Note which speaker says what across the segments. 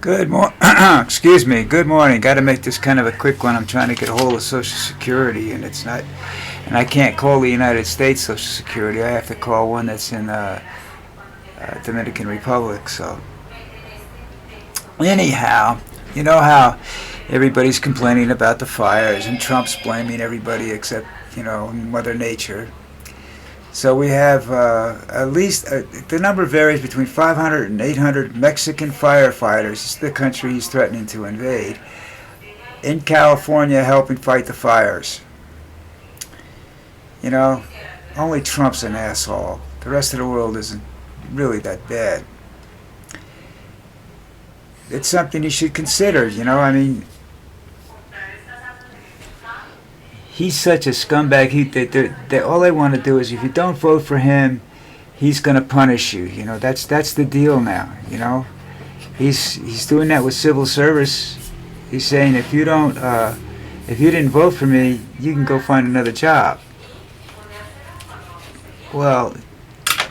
Speaker 1: Excuse me. Good morning. Got to make this kind of a quick one. I'm trying to get a hold of Social Security, and it's not, and I can't call the United States Social Security. I have to call one that's in Dominican Republic. So, anyhow, you know how everybody's complaining about the fires, and Trump's blaming everybody except Mother Nature. So we have at least, the number varies between 500 and 800 Mexican firefighters. It's the country he's threatening to invade. In California helping fight the fires. Only Trump's an asshole. The rest of the world isn't really that bad. It's something you should consider, he's such a scumbag. All they want to do is, if you don't vote for him, he's going to punish you. That's the deal now. He's doing that with civil service. He's saying if you didn't vote for me, you can go find another job. Well,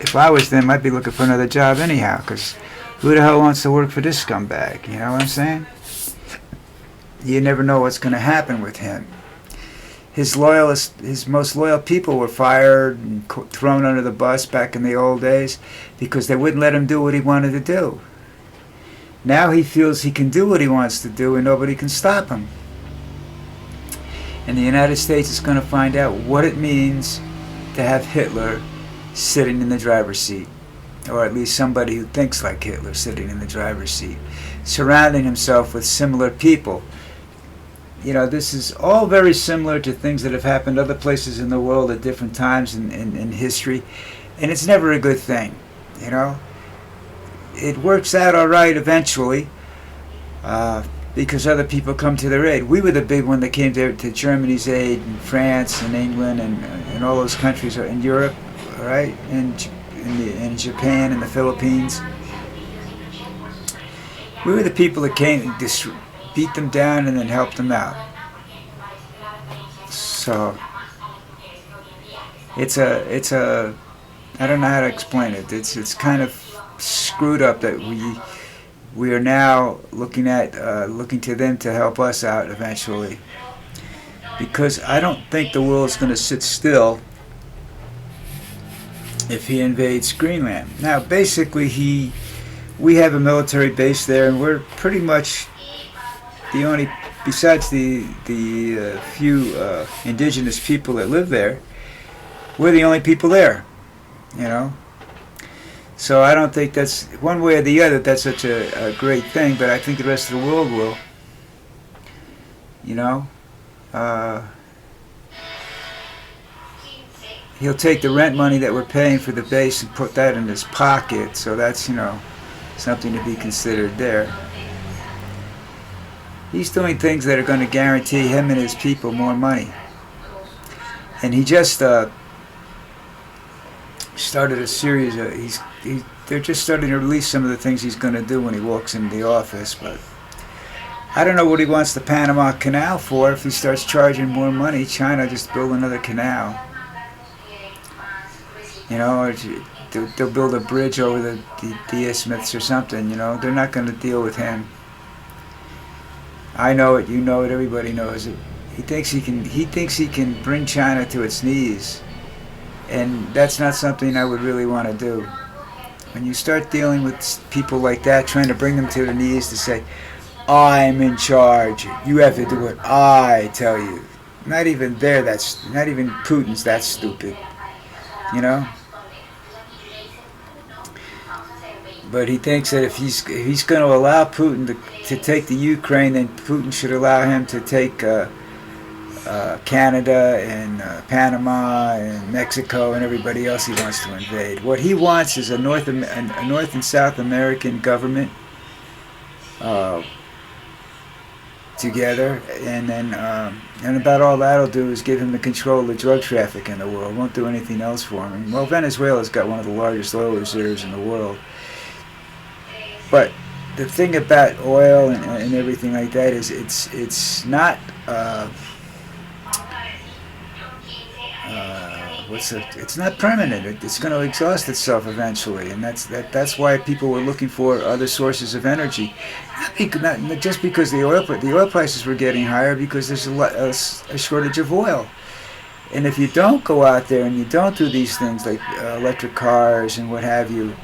Speaker 1: if I was them, I'd be looking for another job anyhow. Because who the hell wants to work for this scumbag? You know what I'm saying? You never know what's going to happen with him. His most loyal people were fired and thrown under the bus back in the old days because they wouldn't let him do what he wanted to do. Now he feels he can do what he wants to do and nobody can stop him. And the United States is going to find out what it means to have Hitler sitting in the driver's seat, or at least somebody who thinks like Hitler sitting in the driver's seat, surrounding himself with similar people. This is all very similar to things that have happened other places in the world at different times in history, and it's never a good thing. It works out all right eventually because other people come to their aid. We were the big one that came to Germany's aid, and France and England and all those countries in Europe, all right, and in Japan and the Philippines. We were the people that came and beat them down and then helped them out. So it's a I don't know how to explain it. It's kind of screwed up that we are now looking to them to help us out eventually, because I don't think the world's going to sit still if he invades Greenland. Now basically we have a military base there, and we're pretty much the only, besides the few indigenous people that live there, we're the only people there, So I don't think that's, one way or the other, that's such a great thing, but I think the rest of the world will, He'll take the rent money that we're paying for the base and put that in his pocket, so that's, something to be considered there. He's doing things that are going to guarantee him and his people more money. And he just started a series of, they're just starting to release some of the things he's going to do when he walks into the office. But I don't know what he wants the Panama Canal for. If he starts charging more money, China just build another canal. Or they'll build a bridge over the isthmus or something. They're not going to deal with him. I know it, you know it, everybody knows it. He thinks he can bring China to its knees, and that's not something I would really want to do. When you start dealing with people like that, trying to bring them to their knees to say, I'm in charge, you have to do what I tell you. Not even not even Putin's that stupid, But he thinks that if he's going to allow Putin to take the Ukraine, then Putin should allow him to take Canada and Panama and Mexico and everybody else he wants to invade. What he wants is a North and South American government together, and then and about all that'll do is give him the control of the drug traffic in the world. Won't do anything else for him. Well, Venezuela's got one of the largest oil reserves in the world. But the thing about oil and everything like that is it's not it's not permanent. It's going to exhaust itself eventually, and that's why people were looking for other sources of energy. Not just because the oil prices were getting higher, because there's a shortage of oil. And if you don't go out there and you don't do these things like electric cars and what have you,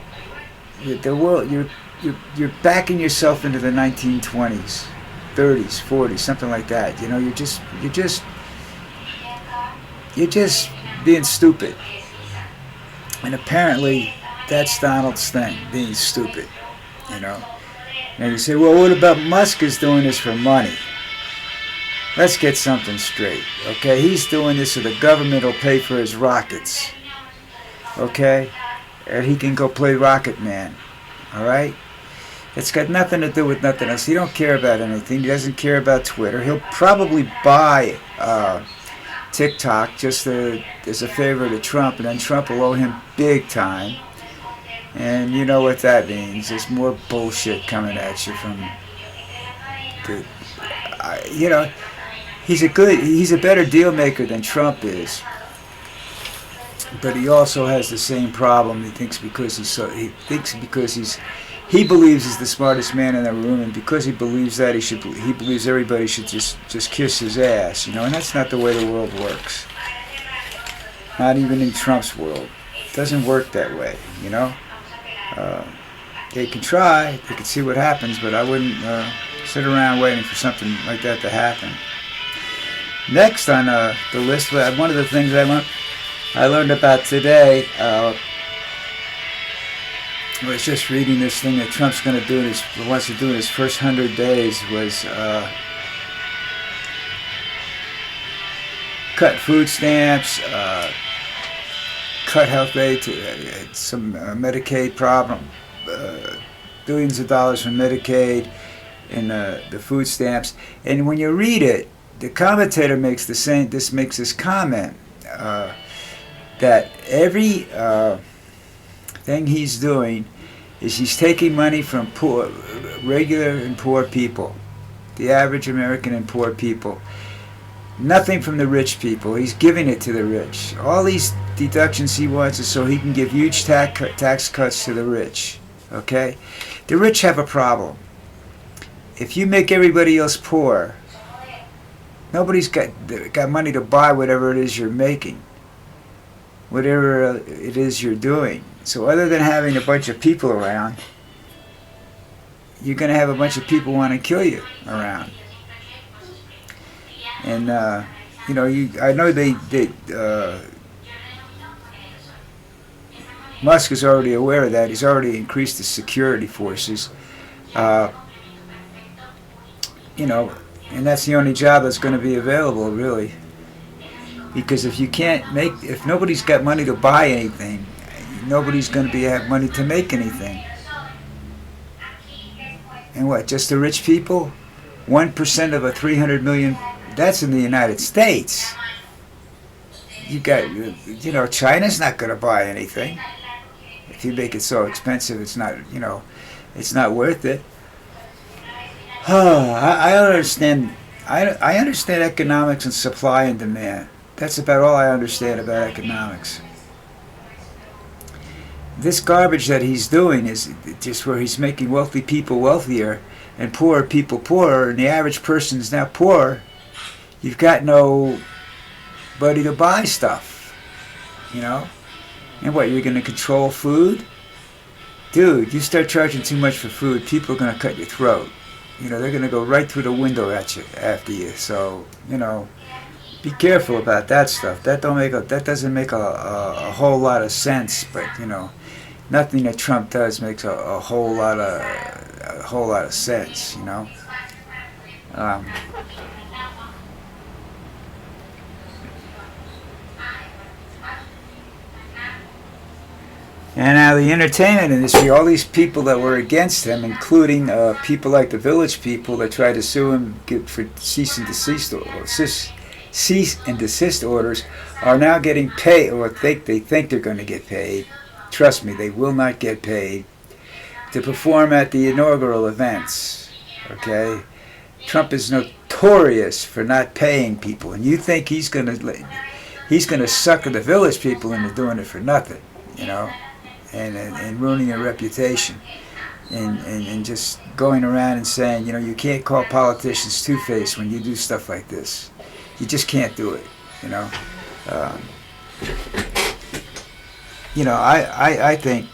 Speaker 1: you're backing yourself into the 1920s, 30s, 40s, something like that. You know, you're just being stupid. And apparently that's Donald's thing, being stupid. You know. And you say, well, what about Musk is doing this for money? Let's get something straight, okay? He's doing this so the government will pay for his rockets, okay? And he can go play Rocket Man, all right? It's got nothing to do with nothing else. He don't care about anything. He doesn't care about Twitter. He'll probably buy TikTok just as a favor to Trump, and then Trump will owe him big time. And you know what that means. There's more bullshit coming at you from you know, he's a better deal maker than Trump is. But he also has the same problem. He believes he's the smartest man in the room, and because he believes that, he believes everybody should just kiss his ass, you know, and that's not the way the world works. Not even in Trump's world. It doesn't work that way, you know. They can try, they can see what happens, but I wouldn't sit around waiting for something like that to happen. Next on the list, one of the things I learned about today, I was just reading this thing that Trump's going to do, wants to do in his first 100 days, was cut food stamps, cut health aid, to some Medicaid problem, billions of dollars from Medicaid and the food stamps. And when you read it, the commentator makes this comment that every thing he's doing is he's taking money from regular and poor people, the average American and poor people. Nothing from the rich people. He's giving it to the rich. All these deductions he wants is so he can give huge tax cuts to the rich. Okay? The rich have a problem. If you make everybody else poor, nobody's got money to buy whatever it is you're making, whatever it is you're doing. So other than having a bunch of people around, you're going to have a bunch of people want to kill you around. And you know, I know Musk is already aware of that. He's already increased his security forces. You know, and that's the only job that's going to be available, really. Because if nobody's got money to buy anything, nobody's going to have money to make anything. And what? Just the rich people? 1% of a 300 million. That's in the United States. You know, China's not going to buy anything. If you make it so expensive, it's not, you know, it's not worth it. I understand. I understand economics and supply and demand. That's about all I understand about economics. This garbage that he's doing is just where he's making wealthy people wealthier and poorer people poorer, and the average person is now poor. You've got nobody to buy stuff, you know? And what, you're going to control food? Dude, you start charging too much for food, people are going to cut your throat. You know, they're going to go right through the window at you after you. So, you know, be careful about that stuff. That doesn't make a whole lot of sense, but, you know, nothing that Trump does makes a whole lot of sense, you know? And now the entertainment industry, all these people that were against him, including people like the Village People that tried to sue him for cease and desist orders, are now getting paid, or they think they're going to get paid. Trust me, they will not get paid, to perform at the inaugural events. Okay? Trump is notorious for not paying people, and you think he's going to he's going to sucker the village people into doing it for nothing, you know, and ruining their reputation, and just going around and saying, you know, you can't call politicians two-faced when you do stuff like this. You just can't do it, you know. You know, I think,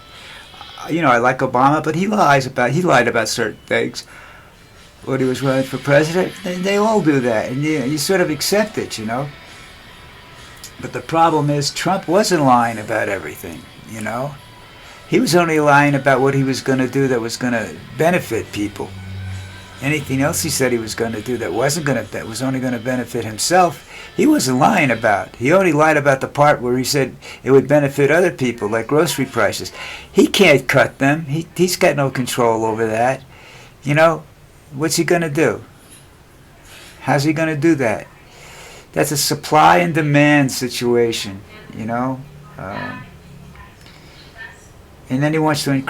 Speaker 1: you know, I like Obama, but he lied about certain things when he was running for president. They all do that, and you sort of accept it, you know. But the problem is Trump wasn't lying about everything, you know. He was only lying about what he was going to do that was going to benefit people. Anything else he said he was going to do that was only going to benefit himself, he wasn't lying about. He only lied about the part where he said it would benefit other people, like grocery prices. He can't cut them. He's got no control over that. You know, what's he going to do? How's he going to do that? That's a supply and demand situation, you know. And then he wants to make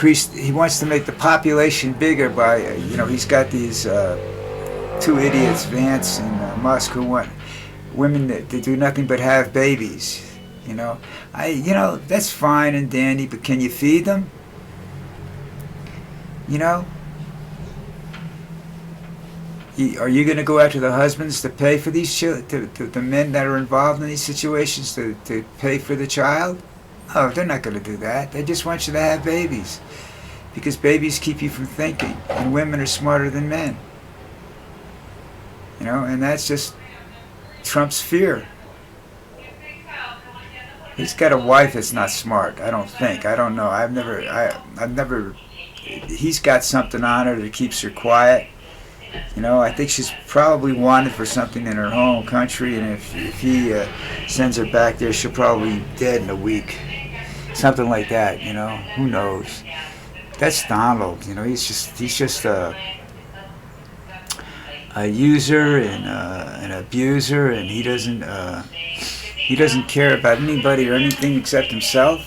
Speaker 1: the population bigger by, you know, he's got these two idiots, Vance and Musk, who want women that do nothing but have babies, you know. You know, that's fine and dandy, but can you feed them? You know? Are you going to go after the husbands to pay for these children, to the men that are involved in these situations to pay for the child? No, they're not going to do that. They just want you to have babies, because babies keep you from thinking, and women are smarter than men. You know, and that's just Trump's fear. He's got a wife that's not smart, I don't think. I don't know. I've never. He's got something on her that keeps her quiet. You know, I think she's probably wanted for something in her home country, and if he sends her back there, she'll probably be dead in a week. Something like that, you know. Who knows? That's Donald. You know, he's just a user and an abuser, and he doesn't care about anybody or anything except himself.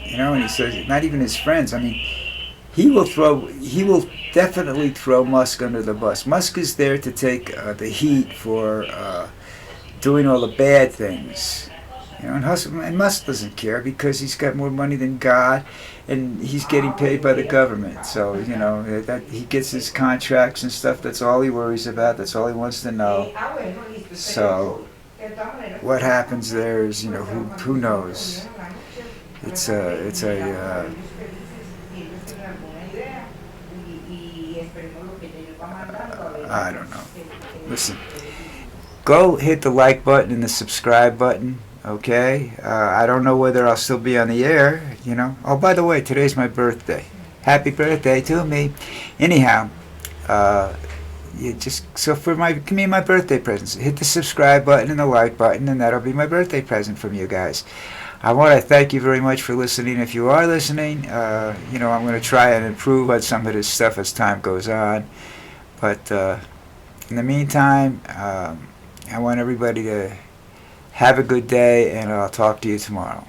Speaker 1: You know, and he says not even his friends. I mean, he will definitely throw Musk under the bus. Musk is there to take the heat for doing all the bad things. You know, and Musk doesn't care because he's got more money than God, and he's getting paid by the government. So, you know, that he gets his contracts and stuff. That's all he worries about. That's all he wants to know. So, what happens there is, you know, who knows? It's a I don't know. Listen, go hit the like button and the subscribe button, okay? I don't know whether I'll still be on the air, you know. Oh, by the way, today's my birthday. Happy birthday to me. Anyhow, give me my birthday presents. Hit the subscribe button and the like button, and that'll be my birthday present from you guys. I want to thank you very much for listening. If you are listening, you know, I'm going to try and improve on some of this stuff as time goes on. But in the meantime, I want everybody to have a good day, and I'll talk to you tomorrow.